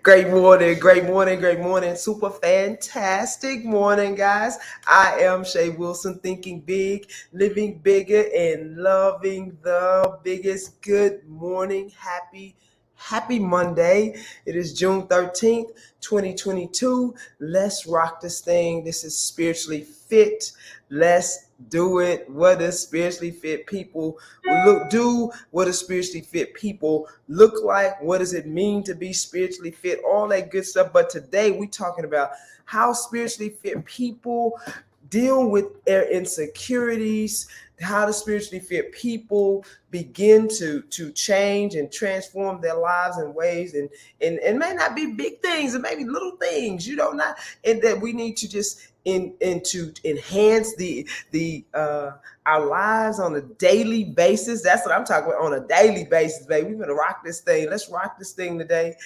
Great morning, great morning, great morning. Super fantastic morning, guys. I am Shay Wilson, thinking big, living bigger, and loving the biggest. Good morning. Happy Monday. It is June 13th, 2022. Let's rock this thing. This is spiritually fit. Let's do it. What does spiritually fit people do? What does spiritually fit people look like? What does it mean to be spiritually fit? All that good stuff. But today we're talking about how spiritually fit people deal with their insecurities, how the spiritually fit people begin to change and transform their lives in ways and may not be big things, and maybe little things, not, and that we need to just in to enhance the our lives on a daily basis. That's what I'm talking about, on a daily basis, baby. We're gonna rock this thing. Let's rock this thing today.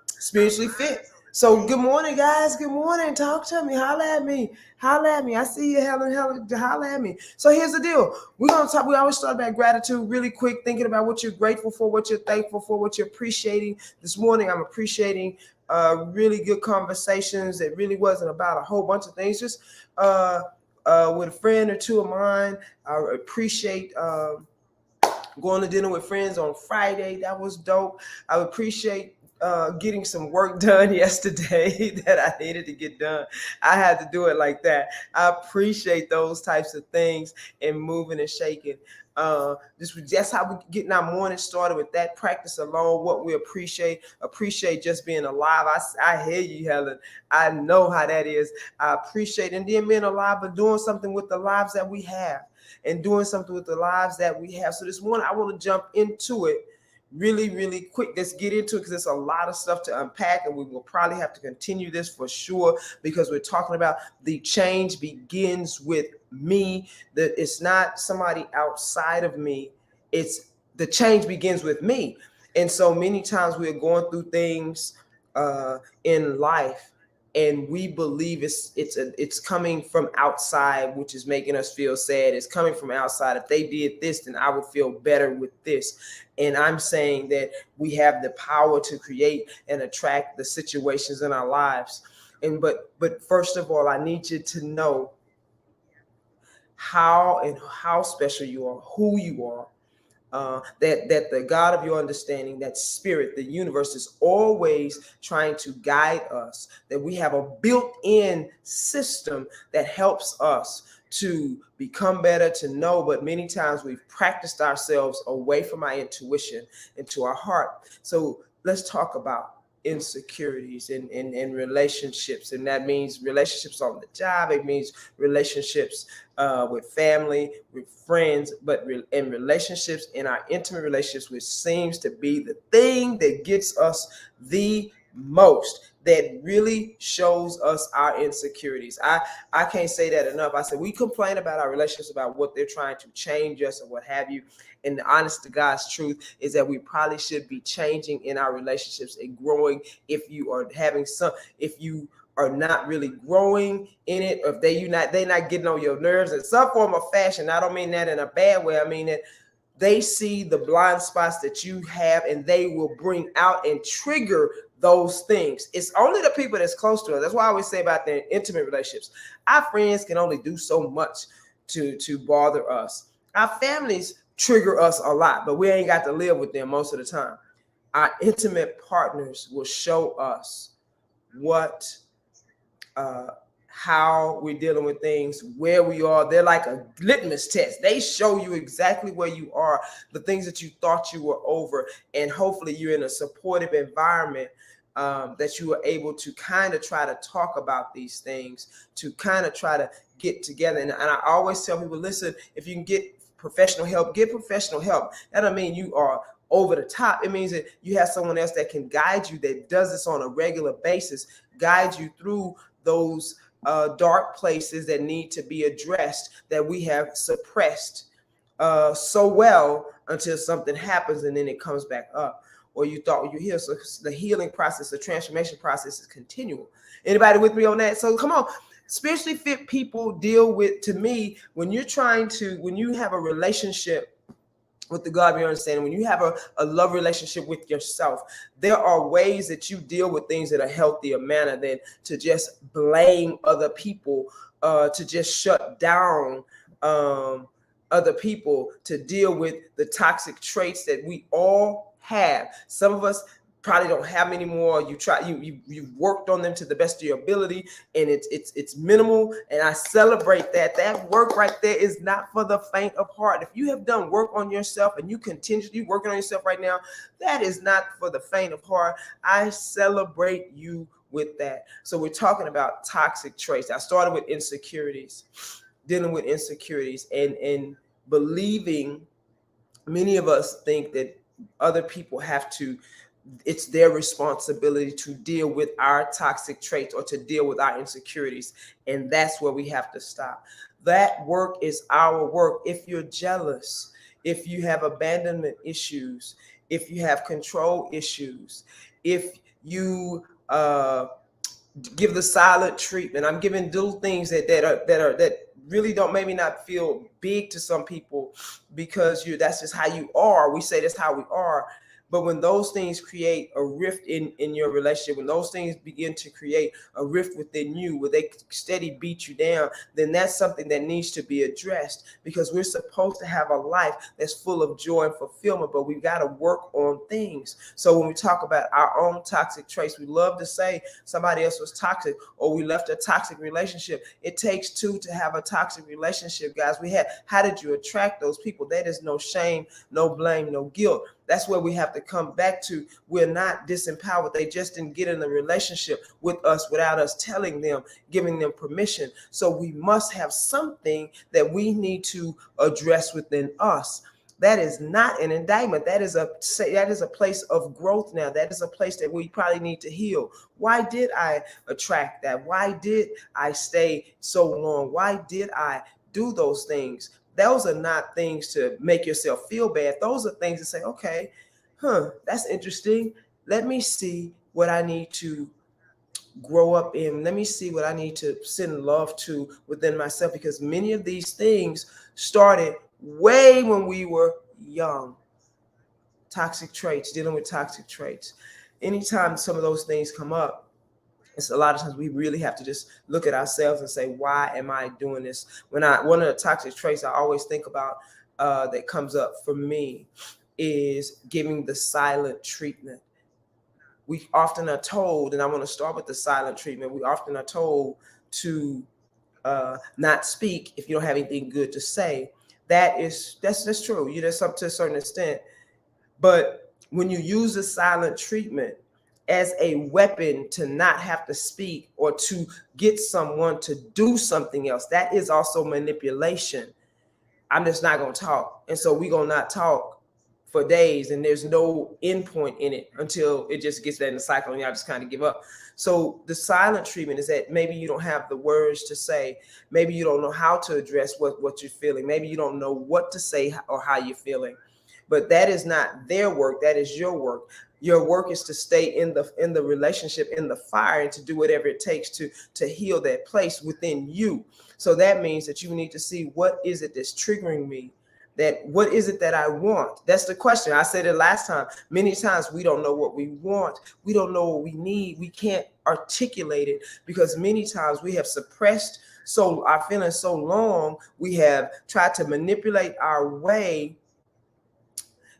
Spiritually fit. So good morning, guys. Good morning. Talk to me. Holla at me. Holla at me. I see you, Helen. Holla at me. So here's the deal. We're gonna talk. We always start about gratitude, really quick, thinking about what you're grateful for, what you're thankful for, what you're appreciating. This morning, I'm appreciating really good conversations. It really wasn't about a whole bunch of things. Just with a friend or two of mine. I appreciate. Going to dinner with friends on Friday. That was dope. I appreciate getting some work done yesterday that I needed to get done. I had to do it like that. I appreciate those types of things and moving and shaking. That's how we getting our morning started with that practice alone. What we appreciate just being alive. I hear you, Helen. I know how that is. I appreciate, and then being alive, but doing something with the lives that we have, and doing something with the lives that we have. So this morning, I want to jump into it really, really quick. Let's get into it because there's a lot of stuff to unpack, and we will probably have to continue this for sure because we're talking about the change begins with me. That it's not somebody outside of me. It's the change begins with me. And so many times we're going through things in life, and we believe it's coming from outside, which is making us feel sad. It's coming from outside. If they did this, then I would feel better with this. And I'm saying that we have the power to create and attract the situations in our lives. But first of all, I need you to know how special you are, who you are, that the God of your understanding, that spirit, the universe is always trying to guide us, that we have a built-in system that helps us to become better, to know, but many times we've practiced ourselves away from our intuition into our heart. So let's talk about insecurities in relationships, and that means relationships on the job. It means relationships with family, with friends, but in relationships, in our intimate relationships, which seems to be the thing that gets us the most, that really shows us our insecurities. I can't say that enough. I said we complain about our relationships, about what they're trying to change us or what have you. And the honest to God's truth is that we probably should be changing in our relationships and growing. If you are if you are not really growing in it, or if they're not getting on your nerves in some form or fashion. I don't mean that in a bad way. I mean that they see the blind spots that you have, and they will bring out and trigger those things. It's only the people that's close to us. That's why I always say about the intimate relationships. Our friends can only do so much to bother us. Our families trigger us a lot, but we ain't got to live with them most of the time. Our intimate partners will show us what how we're dealing with things, where we are. They're like a litmus test. They show you exactly where you are, the things that you thought you were over, and hopefully you're in a supportive environment that you are able to kind of try to talk about these things, to kind of try to get together. And I always tell people, listen, if you can get professional help, get professional help. That doesn't mean you are over the top. It means that you have someone else that can guide you, that does this on a regular basis, guide you through those dark places that need to be addressed, that we have suppressed so well until something happens and then it comes back up, or you thought you heal. So the healing process, the transformation process is continual. Anybody with me on that? So come on. Spiritually fit people deal with, to me, when you have a relationship with the God beyond understanding, when you have a love relationship with yourself, there are ways that you deal with things in a healthier manner than to just blame other people, to just shut down other people, to deal with the toxic traits that we all have. Some of us probably don't have many more. You've worked on them to the best of your ability, and it's minimal, and I celebrate that work right there is not for the faint of heart. If you have done work on yourself and you continually working on yourself right now, that is not for the faint of heart. I celebrate you with that. So we're talking about toxic traits. I started with insecurities, dealing with insecurities, and believing. Many of us think that other people have to, it's their responsibility to deal with our toxic traits or to deal with our insecurities. And that's where we have to stop. That work is our work. If you're jealous, if you have abandonment issues, if you have control issues, if you give the silent treatment, I'm giving little things that really don't maybe not feel big to some people, because that's just how you are. We say that's how we are. But when those things create a rift in your relationship, when those things begin to create a rift within you, where they steady beat you down, then that's something that needs to be addressed, because we're supposed to have a life that's full of joy and fulfillment, but we've got to work on things. So when we talk about our own toxic traits, we love to say somebody else was toxic or we left a toxic relationship. It takes two to have a toxic relationship, guys. How did you attract those people? That is no shame, no blame, no guilt. That's where we have to come back to. We're not disempowered. They just didn't get in a relationship with us without us telling them, giving them permission. So we must have something that we need to address within us. That is not an indictment. That is a place of growth now. That is a place that we probably need to heal. Why did I attract that? Why did I stay so long? Why did I do those things? Those are not things to make yourself feel bad. Those are things to say, okay, that's interesting. Let me see what I need to grow up in. Let me see what I need to send love to within myself, because many of these things started way when we were young. Toxic traits, dealing with toxic traits. Anytime some of those things come up, it's a lot of times we really have to just look at ourselves and say, why am I doing this? One of the toxic traits I always think about that comes up for me is giving the silent treatment. We often are told, and I want to start with the silent treatment. We often are told to not speak if you don't have anything good to say. That's true. That's up to a certain extent. But when you use the silent treatment as a weapon to not have to speak or to get someone to do something else, that is also manipulation. I'm just not going to talk. And so we're going to not talk for days, and there's no end point in it until it just gets that in the cycle and y'all just kind of give up. So the silent treatment is that maybe you don't have the words to say. Maybe you don't know how to address what you're feeling. Maybe you don't know what to say or how you're feeling. But that is not their work. That is your work. Your work is to stay in the relationship, in the fire, and to do whatever it takes to heal that place within you. So that means that you need to see, what is it that's triggering me? What is it that I want? That's the question. I said it last time. Many times we don't know what we want. We don't know what we need. We can't articulate it because many times we have suppressed our feelings so long. We have tried to manipulate our way.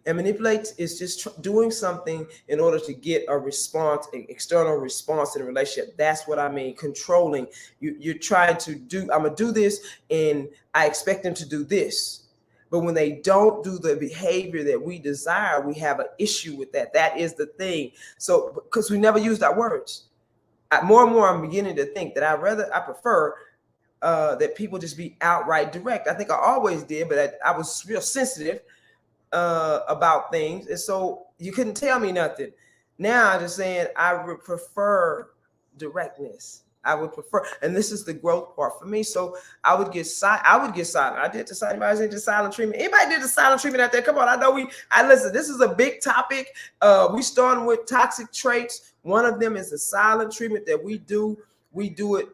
And manipulate is just doing something in order to get a response, an external response in a relationship. That's what I mean. Controlling. You're trying to do, I'm going to do this and I expect them to do this. But when they don't do the behavior that we desire, we have an issue with that. That is the thing. So, because we never used our words. More and more, I'm beginning to think that I prefer that people just be outright direct. I think I always did, but I was real sensitive about things, and so you couldn't tell me nothing. Now I'm just saying I would prefer directness. I would prefer, and this is the growth part for me. So I would get silent. I did the silent. Anybody did the silent treatment? Anybody did the silent treatment out there? Come on, I know I listen. This is a big topic. We starting with toxic traits. One of them is the silent treatment that we do. We do it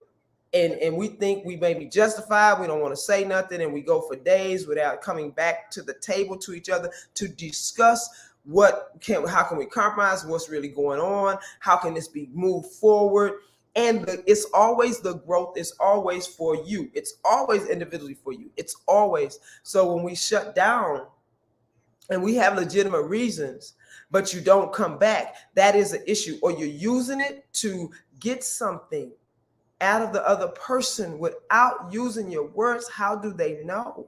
and we think we may be justified. We don't want to say nothing, and we go for days without coming back to the table to each other to discuss how can we compromise, what's really going on, how can this be moved forward. And it's always, the growth is always for you. It's always individually for you. It's always. So when we shut down and we have legitimate reasons, but you don't come back, that is an issue. Or you're using it to get something out of the other person without using your words. How do they know?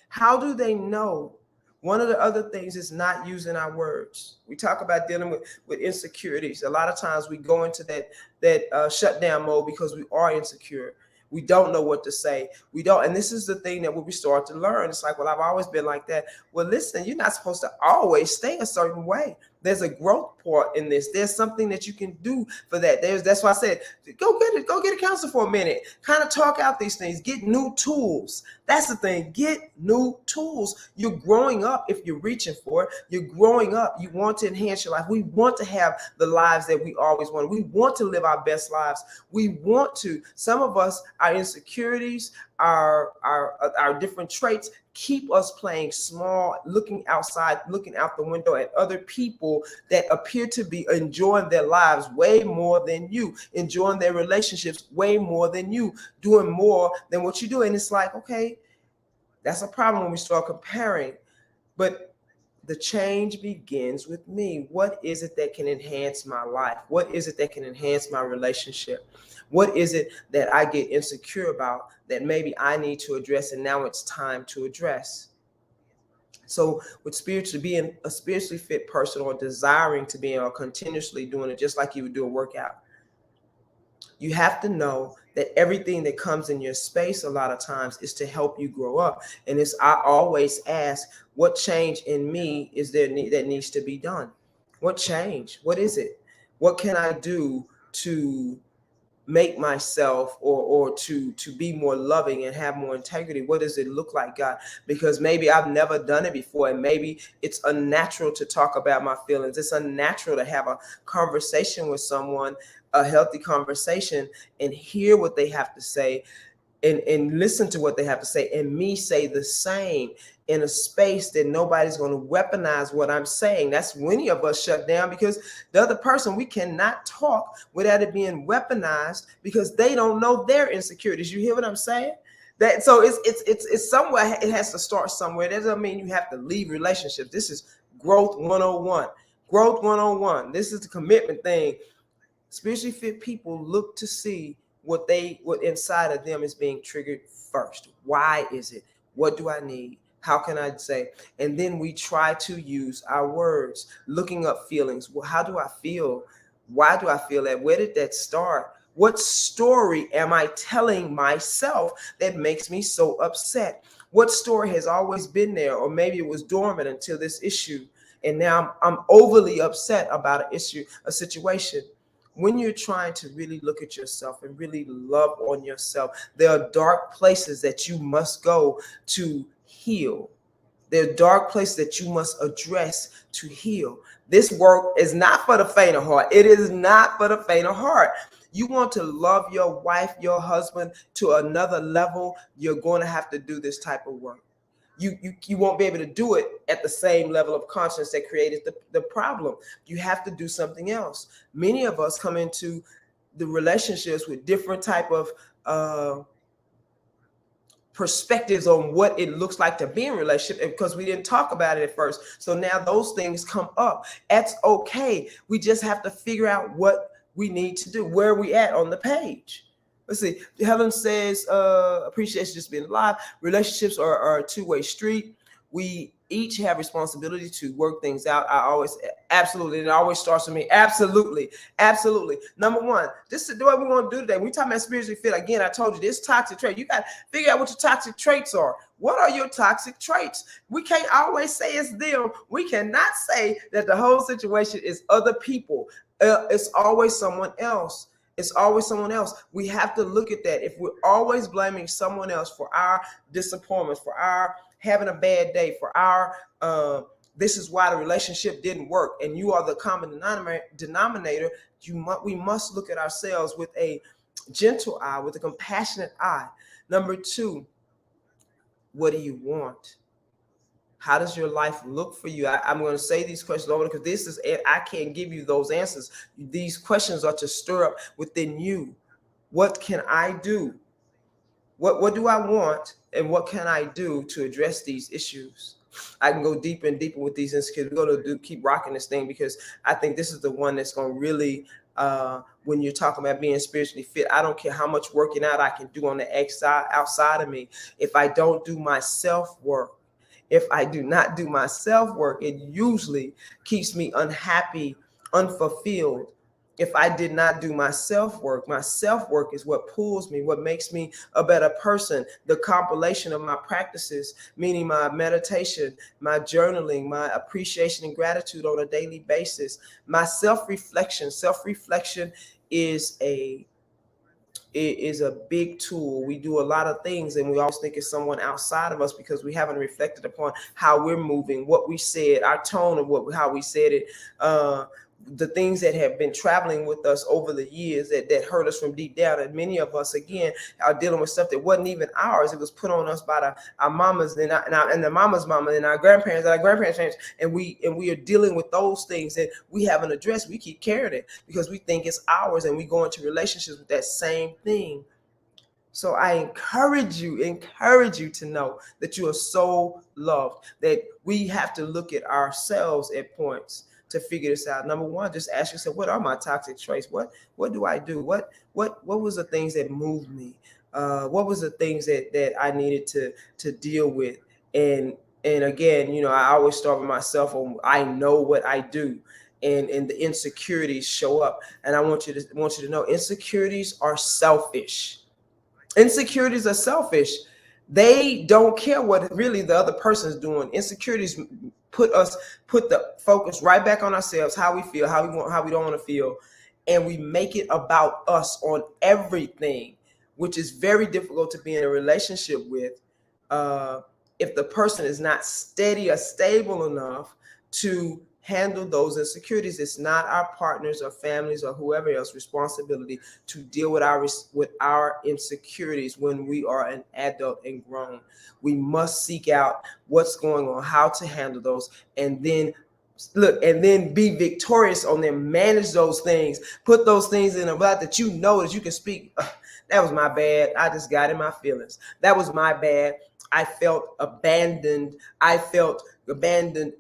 How do they know? One of the other things is not using our words. We talk about dealing with insecurities. A lot of times we go into that shutdown mode because we are insecure. We don't know what to say. We don't. And this is the thing that we start to learn. It's like, well, I've always been like that. Well, listen, you're not supposed to always stay a certain way. There's a growth part in this. There's something that you can do for that. That's why I said, go get a counselor for a minute. Kind of talk out these things. Get new tools. That's the thing. Get new tools. You're growing up if you're reaching for it. You're growing up. You want to enhance your life. We want to have the lives that we always wanted. We want to live our best lives. We want to. Some of us, our insecurities, our different traits keep us playing small, looking outside, looking out the window at other people that appear to be enjoying their lives way more than you, enjoying their relationships way more than you, doing more than what you do. And it's like, okay, that's a problem when we start comparing. But the change begins with me. What is it that can enhance my life? What is it that can enhance my relationship? What is it that I get insecure about that maybe I need to address, and now it's time to address? So with being a spiritually fit person, or desiring to be, or continuously doing it just like you would do a workout, you have to know that everything that comes in your space a lot of times is to help you grow up. And I always ask, what change in me is there that needs to be done? What change? What is it? What can I do to make myself or to be more loving and have more integrity? What does it look like, God? Because maybe I've never done it before, and maybe it's unnatural to talk about my feelings. It's unnatural to have a conversation with someone, a healthy conversation, and hear what they have to say, and listen to what they have to say, and me say the same in a space that nobody's going to weaponize what I'm saying. That's many of us shut down because the other person, we cannot talk without it being weaponized because they don't know their insecurities. You hear what I'm saying? That so it's somewhere. It has to start somewhere. That doesn't mean you have to leave relationships. This is growth 101. Growth 101. This is the commitment thing. Spiritually fit people look to see what inside of them is being triggered first. Why is it? What do I need? How can I say? And then we try to use our words, looking up feelings. Well, how do I feel? Why do I feel that? Where did that start? What story am I telling myself that makes me so upset? What story has always been there? Or maybe it was dormant until this issue, and now I'm overly upset about an issue, a situation. When you're trying to really look at yourself and really love on yourself, there are dark places that you must go to heal. There are dark places that you must address to heal. This work is not for the faint of heart. It is not for the faint of heart. You want to love your wife, your husband to another level, you're going to have to do this type of work. You won't be able to do it at the same level of conscience that created the problem. You have to do something else. Many of us come into the relationships with different type of perspectives on what it looks like to be in a relationship, because we didn't talk about it at first. So now those things come up. That's okay. We just have to figure out what we need to do. Where are we at on the page? Let's see. Helen says, appreciation just being alive. Relationships are a two-way street. We each have responsibility to work things out. Absolutely. It always starts with me. Absolutely. Number one, this is what we want to do today. We talking about spiritually fit. Again, I told you this toxic trait. You got to figure out what your toxic traits are. What are your toxic traits? We can't always say it's them. We cannot say that the whole situation is other people. It's always someone else. It's always someone else. We have to look at that. If we're always blaming someone else for our disappointments, for our having a bad day, for our this is why the relationship didn't work, and you are the common denominator, we must look at ourselves with a gentle eye, with a compassionate eye. Number two, what do you want? How does your life look for you? I'm going to say these questions over because this is it. I can't give you those answers. These questions are to stir up within you. What can I do? What do I want, and what can I do to address these issues? I can go deeper and deeper with these insecurities. We're going to keep rocking this thing because I think this is the one that's going to really, when you're talking about being spiritually fit, I don't care how much working out I can do on the outside of me. If I don't do my self-work, if I do not do my self-work, it usually keeps me unhappy, unfulfilled. If I did not do my self-work is what pulls me, what makes me a better person. The compilation of my practices, meaning my meditation, my journaling, my appreciation and gratitude on a daily basis, my self-reflection. Self-reflection is a big tool. We do a lot of things and we always think it's someone outside of us because we haven't reflected upon how we're moving, what we said, our tone of how we said it, the things that have been traveling with us over the years that hurt us from deep down. And many of us, again, are dealing with stuff that wasn't even ours. It was put on us by our mamas and the mama's mama and our grandparents and our grandparents' parents. And we are dealing with those things that we haven't addressed. We keep carrying it because we think it's ours, and we go into relationships with that same thing. So I encourage you to know that you are so loved, that we have to look at ourselves at points to figure this out. Number one, just ask yourself, what are my toxic traits? What do I do? What was the things that moved me? What was the things that I needed to deal with? And again, I always start with myself on I know what I do. And the insecurities show up. And I want you to know insecurities are selfish. Insecurities are selfish. They don't care what really the other person's doing. Insecurities put the focus right back on ourselves, how we feel, how we don't want to feel, and we make it about us on everything, which is very difficult to be in a relationship with if the person is not steady or stable enough to handle those insecurities. It's not our partners or families or whoever else responsibility to deal with our insecurities when we are an adult and grown. We must seek out what's going on, how to handle those, and then be victorious on them, manage those things, put those things in a light that you know that you can speak. That was my bad. I just got in my feelings. That was my bad. I felt abandoned.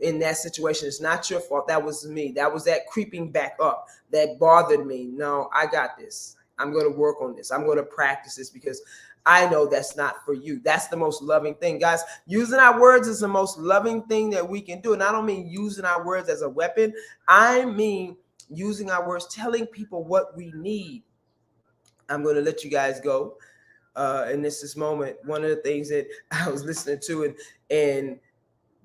In that situation. It's not your fault. That was me. That was that creeping back up that bothered me. No, I got this. I'm going to work on this. I'm going to practice this because I know that's not for you. That's the most loving thing. Guys, using our words is the most loving thing that we can do. And I don't mean using our words as a weapon. I mean using our words, telling people what we need. I'm going to let you guys go. In this moment, one of the things that I was listening to and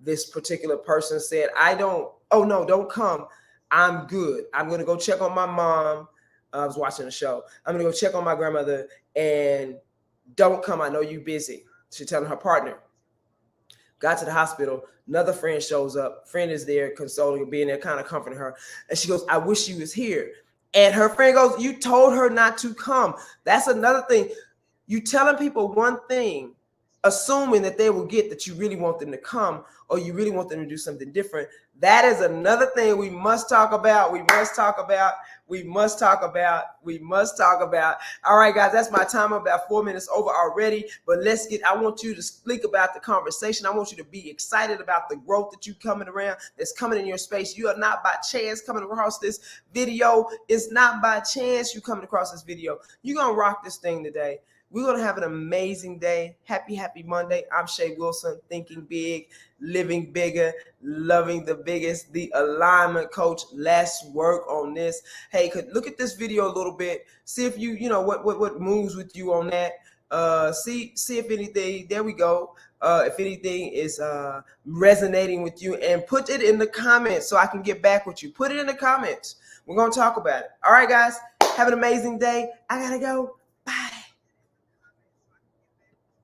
this particular person said, don't come. I'm good. I'm going to go check on my mom. I was watching a show. I'm going to go check on my grandmother and don't come. I know you're busy. She's telling her partner. Got to the hospital. Another friend shows up. Friend is there consoling her, being there, kind of comforting her. And she goes, I wish you was here. And her friend goes, you told her not to come. That's another thing. You telling people one thing, assuming that they will get that you really want them to come or you really want them to do something different. That is another thing we must talk about. We must talk about. All right, guys, that's my time. About 4 minutes over already. But I want you to speak about the conversation. I want you to be excited about the growth that you coming around, that's coming in your space. You are not by chance coming across this video. It's not by chance you coming across this video. You're going to rock this thing today. We're going to have an amazing day. Happy Monday. I'm Shay Wilson, thinking big, living bigger, loving the biggest, the alignment coach. Let's work on this. Hey, look at this video a little bit. See if what moves with you on that. See if anything, there we go. If anything is resonating with you, and put it in the comments so I can get back with you. Put it in the comments. We're going to talk about it. All right, guys, have an amazing day. I got to go.